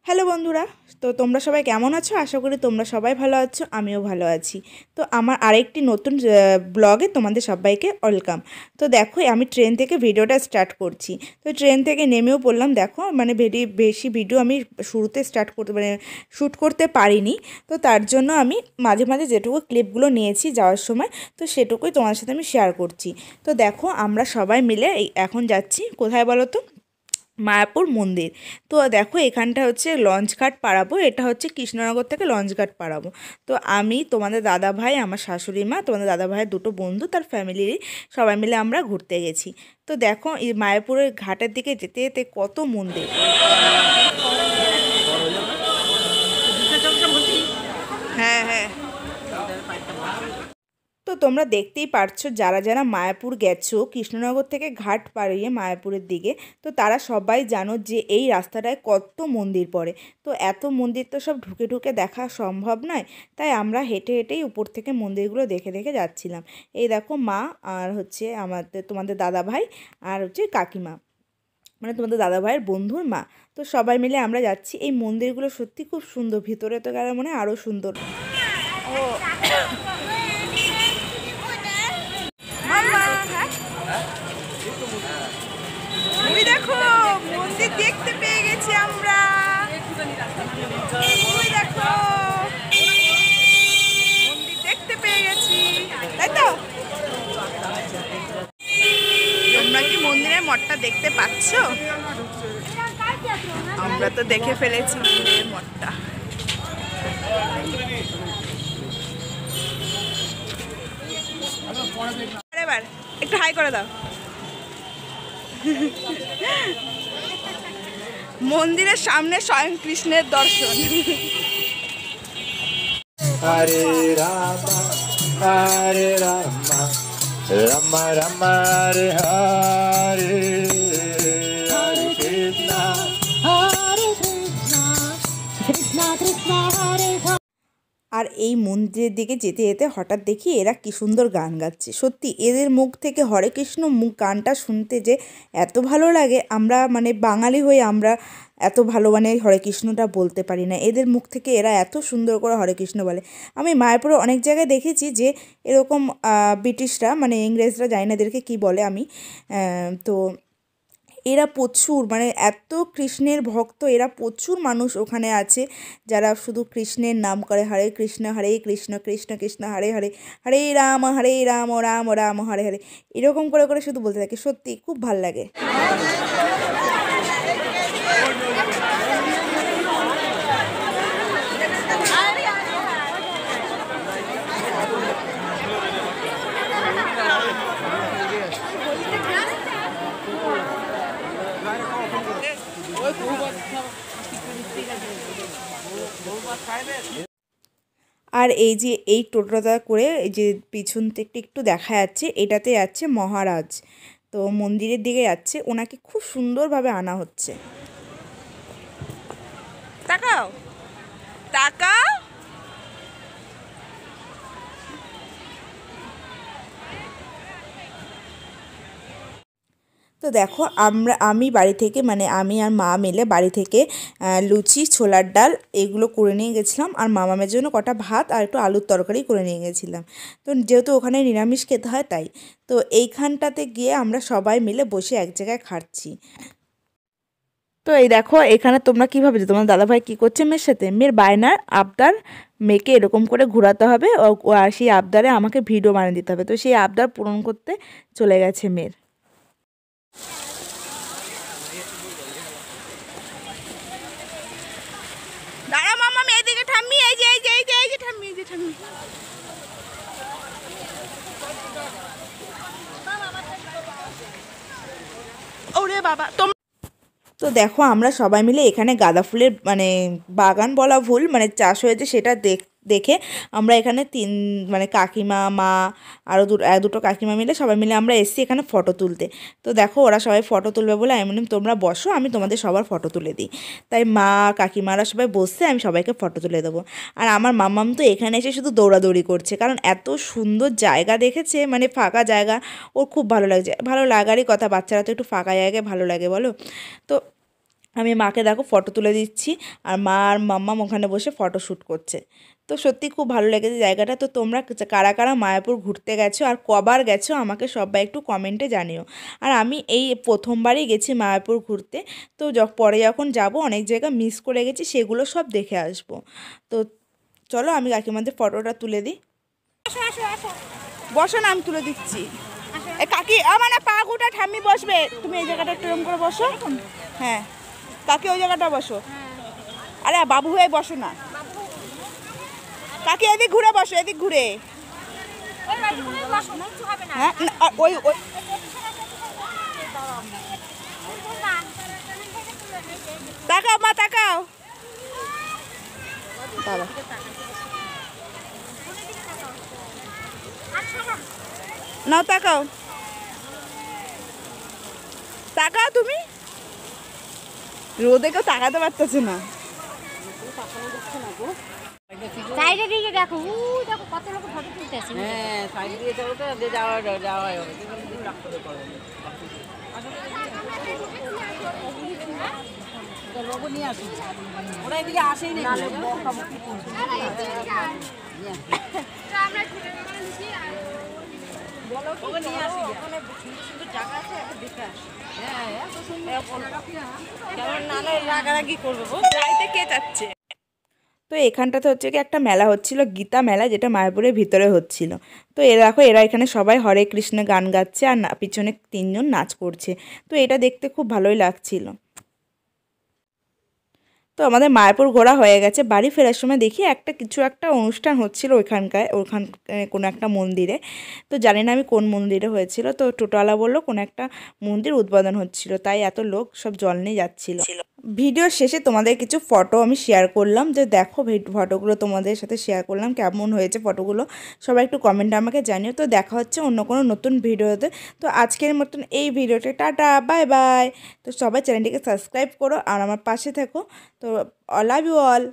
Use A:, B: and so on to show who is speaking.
A: Hello বন্ধুরা, তো তোমরা সবাই কেমন আছো? আশা করি তোমরা সবাই ভালো আছো, আমিও ভালো আছি। তো আমার আরেকটি নতুন ব্লগে তোমাদের সবাইকে ওয়েলকাম। তো দেখো, আমি ট্রেন থেকে ভিডিওটা স্টার্ট করছি। তো ট্রেন থেকে নেমেও পড়লাম। দেখো, মানে বেশি ভিডিও আমি শুরুতে শ্যুট করতে পারিনি। তো তার জন্য আমি মাঝে মাঝে যেটুকু ক্লিপগুলো নিয়েছি যাওয়ার সময়, তো সেটুকুই তোমাদের সাথে আমি শেয়ার করছি। তো দেখো, আমরা সবাই মিলে এখন যাচ্ছি কোথায় বলো তো? মায়াপুর মন্দির। তো দেখো, এখানটা হচ্ছে লঞ্চঘাট পাড়াবো, এটা হচ্ছে কৃষ্ণনগর থেকে লঞ্চঘাট পাড়াবো। তো আমি, তোমাদের দাদা ভাই, আমার শাশুড়ি মা, তোমাদের দাদা ভাইয়ের দুটো বন্ধু, তার ফ্যামিলির সবাই মিলে আমরা ঘুরতে গেছি। তো দেখো, এই মায়াপুরের ঘাটের দিকে যেতে যেতে কত মন্দির। হ্যাঁ হ্যাঁ, তো তোমরা দেখতেই পারছো, যারা যারা মায়াপুর গেছো কৃষ্ণনগর থেকে ঘাট পাড়িয়ে মায়াপুরের দিকে, তো তারা সবাই জানো যে এই রাস্তাটায় কত মন্দির পড়ে। তো এত মন্দির তো সব ঢুকে ঢুকে দেখা সম্ভব নয়, তাই আমরা হেঁটে হেঁটেই উপর থেকে মন্দিরগুলো দেখে দেখে যাচ্ছিলাম। এই দেখো, মা আর হচ্ছে তোমাদের দাদা ভাই আর হচ্ছে কাকিমা, মানে তোমাদের দাদা ভাইয়ের বন্ধুর মা। তো সবাই মিলে আমরা যাচ্ছি। এই মন্দিরগুলো সত্যি খুব সুন্দর, ভিতরে তো গেলে মনে হয় আরও সুন্দর। ও ওই দেখো, মন্দির দেখতে পেয়ে গেছি আমরা। ওই দেখো, মন্দির দেখতে পেয়ে গেছি, তাই তো? তোমরা কি মন্দিরের মঠটা দেখতে পাচ্ছ? আমরা তো দেখে ফেলেছি মন্দিরের মঠটা। এবার একটু হাই করে দাও। মন্দিরের সামনে স্বয়ং কৃষ্ণের দর্শন। হরে রামা হরে রামা রামা রামা হরে হরে, হরে কৃষ্ণ হরে কৃষ্ণ কৃষ্ণ কৃষ্ণ হরে। আর এই মন্দিরের দিকে যেতে যেতে হঠাৎ দেখি এরা কি সুন্দর গান গাচ্ছে। সত্যি এদের মুখ থেকে হরে কৃষ্ণ গানটা শুনতে যে এত ভালো লাগে, আমরা মানে বাঙালি হয়ে আমরা এত ভালো মানে হরে কৃষ্ণটা বলতে পারি না। এদের মুখ থেকে এরা এত সুন্দর করে হরে কৃষ্ণ বলে। আমি মায়াপুরে অনেক জায়গায় দেখেছি যে এরকম ব্রিটিশরা, মানে ইংরেজরা, জানি না এদেরকে কী বলে আমি, তো এরা প্রচুর, মানে এত কৃষ্ণের ভক্ত, এরা প্রচুর মানুষ ওখানে আছে যারা শুধু কৃষ্ণের নাম করে, হরে কৃষ্ণ কৃষ্ণ কৃষ্ণ হরে হরে, হরে রাম রাম রাম হরে হরে, এরকম করে করে শুধু বলতে থাকে। সত্যি খুব ভাল লাগে। আর এই যে এই টোটোটা করে, এই যে পিছন থেকে একটু দেখা যাচ্ছে, এটাতে যাচ্ছে মহারাজ। তো মন্দিরের দিকে যাচ্ছে, ওনাকে খুব সুন্দরভাবে আনা হচ্ছে। তাকাও তাকাও। তো দেখো, আমি বাড়ি থেকে, মানে আমি আর মা মিলে বাড়ি থেকে লুচি, ছোলার ডাল এগুলো করে নিয়ে গেছিলাম, আর মামামের জন্য কটা ভাত আর একটু আলুর তরকারি করে নিয়ে গেছিলাম। তো যেহেতু ওখানে নিরামিষ খেতে হয় তাই। তো এইখানটাতে গিয়ে আমরা সবাই মিলে বসে এক জায়গায় খাচ্ছি। তো এই দেখো, এখানে তোমরা কী ভাবছো, তোমার দাদাভাই কী করছে মেয়ের সাথে? মেয়ের বায়নার আবদার, মেয়েকে এরকম করে ঘোরাতে হবে, আর সেই আবদারে আমাকে ভিডিও বানিয়ে দিতে হবে। তো সেই আবদার পূরণ করতে চলে গেছে মেয়ের। দাঁড়া মামা, এদিকে ঠাম্মি, এই যে এই যে এই যে এই যে ঠাম্মি, এই যে ঠাম্মি। ওরে বাবা। তো দেখো, আমরা সবাই মিলে এখানে গাঁদা ফুলের, মানে বাগান বলা ভুল, মানে চাষ হয়েছে সেটা দেখে আমরা এখানে মানে কাকিমা, মা, আরও দুটো কাকিমা মিলে সবাই মিলে আমরা এসেছি এখানে ফটো তুলতে। তো দেখো, ওরা সবাই ফটো তুলবে বলে আমি বললাম তোমরা বসো, আমি তোমাদের সবার ফটো তুলে দিই। তাই মা, কাকিমারা সবাই বসছে, আমি সবাইকে ফটো তুলে দেবো। আর আমার মাম্মাম তো এখানে এসে শুধু দৌড়াদৌড়ি করছে, কারণ এত সুন্দর জায়গা দেখেছে, মানে ফাঁকা জায়গা, ওর খুব ভালো লাগছে। ভালো লাগারই কথা, বাচ্চারা তো একটু ফাঁকা জায়গায় ভালো লাগে বলো। তো
B: আমি মাকে দেখো ফটো তুলে দিচ্ছি, আর মা আর মাম্মাম ওখানে বসে ফটো শ্যুট করছে। তো সত্যি খুব ভালো লেগেছে জায়গাটা। তো তোমরা কারা কারা মায়াপুর ঘুরতে গেছো আর কবার গেছো আমাকে সবাই একটু কমেন্টে জানিও। আর আমি এই প্রথমবারই গেছি মায়াপুর ঘুরতে। তো পরে যখন যাব অনেক জায়গা মিস করে গেছি, সেগুলো সব দেখে আসবো। তো চলো আমি কাকিমাদের ফটোটা তুলে দিই। বসো না, আমি তুলে দিচ্ছি। কাকি আমার না পা গোটা ঠাম্মি বসবে, তুমি এই জায়গাটা একটু এরকম করে বসো। হ্যাঁ কাকি ওই জায়গাটা বসো। আরে বাবু হয়ে বসো না কাকি, এদিক ঘুরে বসো, এদিক ঘুরে। হ্যাঁ ওই ওই তাকাও মা, তাকাও। বাবা নাও, তাকাও তাকাও, তুমি রোদে কেউ তাকাতে পারতেছে না।
C: সাইডে দিকে দেখো, দেখো কত লোক ফটো তুলতেছে।
D: হ্যাঁ সাইড দিয়ে যাবো তো যাওয়া যাওয়া হবে। লোগো নিয়ে আসি, ওরা এদিকে আসেই না। রাগারাগি করবে
B: যাইতে কে যাচ্ছে। তো এখানটাতে হচ্ছে কি একটা মেলা হচ্ছিল, গীতা মেলা, যেটা মায়াপুরের ভিতরে হচ্ছিল। তো দেখো এরা এখানে সবাই হরে কৃষ্ণ গান গাচ্ছে আর পিছনে 3জন নাচ করছে। তো এটা দেখতে খুব ভালোই লাগছিল। তো আমাদের মায়াপুর ঘোরা হয়ে গেছে। বাড়ি ফেরার সময় দেখি কিছু একটা অনুষ্ঠান হচ্ছিল ওখান কোনো একটা মন্দিরে। তো জানি না আমি কোন মন্দিরে হয়েছিল। তো টোটোওয়ালা বললো কোনো একটা মন্দির উদ্বোধন হচ্ছিল, তাই এত লোক সব জল নিয়ে যাচ্ছিল। ভিডিওর শেষে তোমাদের কিছু ফটো আমি শেয়ার করলাম, যে দেখো ফটোগুলো তোমাদের সাথে শেয়ার করলাম, কেমন হয়েছে ফটোগুলো সবাই একটু কমেন্টে আমাকে জানিও। তো দেখা হচ্ছে অন্য কোনো নতুন ভিডিওতে। তো আজকের মতন এই ভিডিওতে টাটা, বাই বাই। তো সবাই চ্যানেলটিকে সাবস্ক্রাইব করো আর আমার পাশে থেকো। তো লাভ ইউ অল।